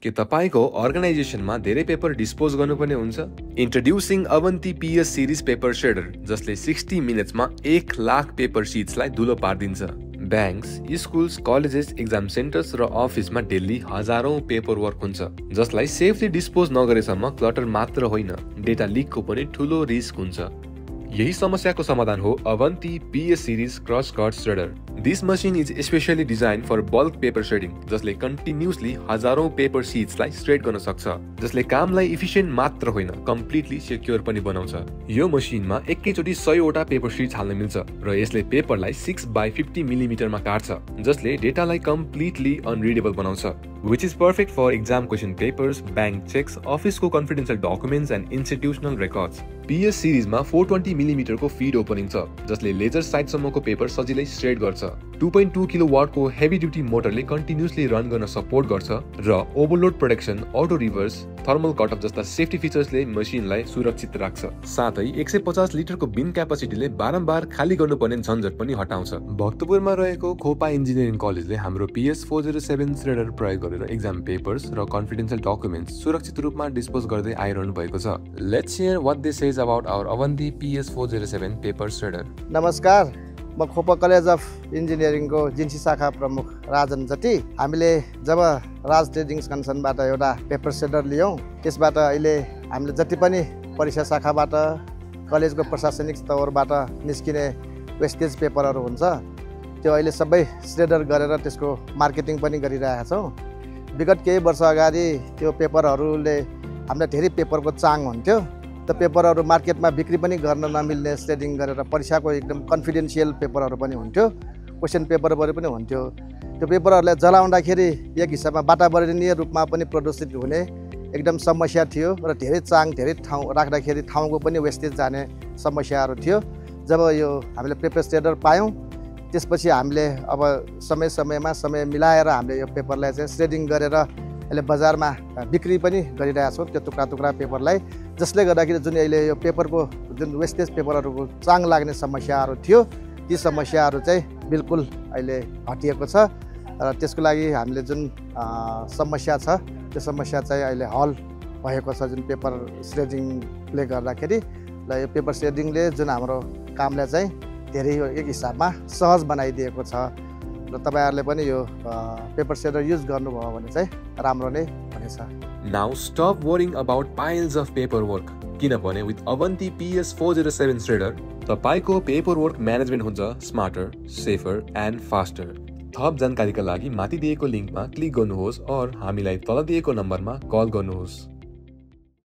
के तपाईको अर्गनाइजेसनमा धेरै पेपर डिस्पोज गर्नुपर्ने हुन्छ? Introducing Avanti PS series paper shredder जसले 60 मिनेट्समा 1 लाख पेपर शीट्सलाई धुलो पार्दिन्छ। Banks, schools, colleges, exam centres र अफिसमा डेली हजारौं पेपर वर्क हुन्छ जसलाई सेफली डिस्पोज नगरेसम्म क्लटर मात्र होइन, डेटा लिकको पनि ठूलो रिस्क हुन्छ। यही समस्याको समाधान हो Avanti PS series cross cut shredder. This machine is specially design for bulk paper shredding जसले कन्टिन्युअसली हजारौं पेपर शीट्सलाई श्रेड गर्न सक्छ, जसले कामलाई इफिसिएन्ट मात्र होइन कम्प्लिटली सेक्योर पनि बनाउँछ। यो मसिनमा एकैचोटी 100 वटा पेपर शीट्स हाल्न मिल्छ र यसले पेपरलाई 6x50 मिलिमिटरमा काट्छ जसले डेटालाई कम्प्लिटली अनरिडेबल बनाउँछ, which is perfect for exam question papers, bank checks, अफिसको confidential documents and institutional records। PS सिरिजमा 420 मिलिमिटर को फीड ओपनिङ छ जसले लेजर साइडसम्मको पेपर सजिलै श्रेड गर्छ। 2.2 किलोवाट को हेभी ड्युटी मोटरले कन्टिन्युअसली रन गर्न सपोर्ट गर्छ र overload protection, auto reverse, thermal cutoff जस्ता सेफ्टी फिचर्सले मसिनलाई सुरक्षित राख्छ। साथै 150 लिटरको बिन क्यापासिटीले बारम्बार खाली गर्नुपर्ने झन्झट पनि हटाउँछ। भक्तपुरमा रहेको खोपा इन्जिनियरिङ कलेजले हाम्रो PS 407 श्रेडर प्रयोग गरेर एक्जाम पेपर्स र कन्फिडेन्शियल डकुमेन्ट्स सुरक्षित रूपमा डिस्पोज गर्दै आइरहनु भएको छ। Let's hear what they says about our Avanti PS 407 paper shredder. नमस्कार, म खोपा कलेज अफ इन्जिनियरिङको जिन्सी शाखा प्रमुख राजन जति। हामीले जब राज ट्रेडिङ कन्सनबाट एउटा पेपर श्रेडर लियौँ, त्यसबाट अहिले हामीले जति पनि परीक्षा शाखाबाट कलेजको प्रशासनिक तौरबाट निस्किने वेस्टेज पेपरहरू हुन्छ त्यो अहिले सबै श्रेडर गरेर त्यसको मार्केटिङ पनि गरिरहेका छौँ। विगत केही वर्ष अगाडि त्यो पेपरहरूले हामीलाई धेरै पेपरको चाङ हुन्थ्यो, त्यो पेपरहरू मार्केटमा बिक्री पनि गर्न नमिल्ने श्रेडिङ गरेर परीक्षाको एकदम कन्फिडेन्सियल पेपरहरू पनि हुन्थ्यो, क्वेसन पेपरहरू पनि हुन्थ्यो। त्यो पेपरहरूलाई जलाउँदाखेरि एक हिसाबमा वातावरणीय रूपमा पनि प्रदूषित हुने एकदम समस्या थियो र धेरै चाङ धेरै ठाउँ राख्दाखेरि ठाउँको पनि वेस्टेज जाने समस्याहरू थियो। जब यो हामीले पेपर श्रेडर पायौँ त्यसपछि हामीले अब समय मिलाएर हामीले यो पेपरलाई चाहिँ श्रेडिङ गरेर अहिले बजारमा बिक्री पनि गरिरहेका छौँ त्यो टुक्रा पेपरलाई, जसले गर्दाखेरि जुन अहिले यो पेपरको जुन वेस्टेज पेपरहरूको चाङ लाग्ने समस्याहरू थियो ती समस्याहरू चाहिँ बिल्कुल अहिले हटिएको छ र त्यसको लागि हामीले जुन समस्या छ त्यो समस्या चाहिँ अहिले हल भएको छ जुन पेपर श्रेडिङले गर्दाखेरि। र यो पेपर श्रेडिङले जुन हाम्रो कामलाई चाहिँ धेरै एक हिसाबमा सहज बनाइदिएको छ र तपाईहरुले पनि यो पेपर श्रेडर युज गर्नुभयो भने चाहिँ राम्रो नै हुनेछ। Now stop worrying about piles of paperwork किनभने with अवन्ती PS 407 श्रेडर तपाईको पेपरवर्क म्यानेजमेन्ट हुन्छ स्मार्टर, सेफर एन्ड फास्टर। थप जानकारीका लागि माथि दिएको लिंकमा क्लिक गर्नुहोस् और हामीलाई तल दिएको नम्बरमा कल गर्नुहोस्।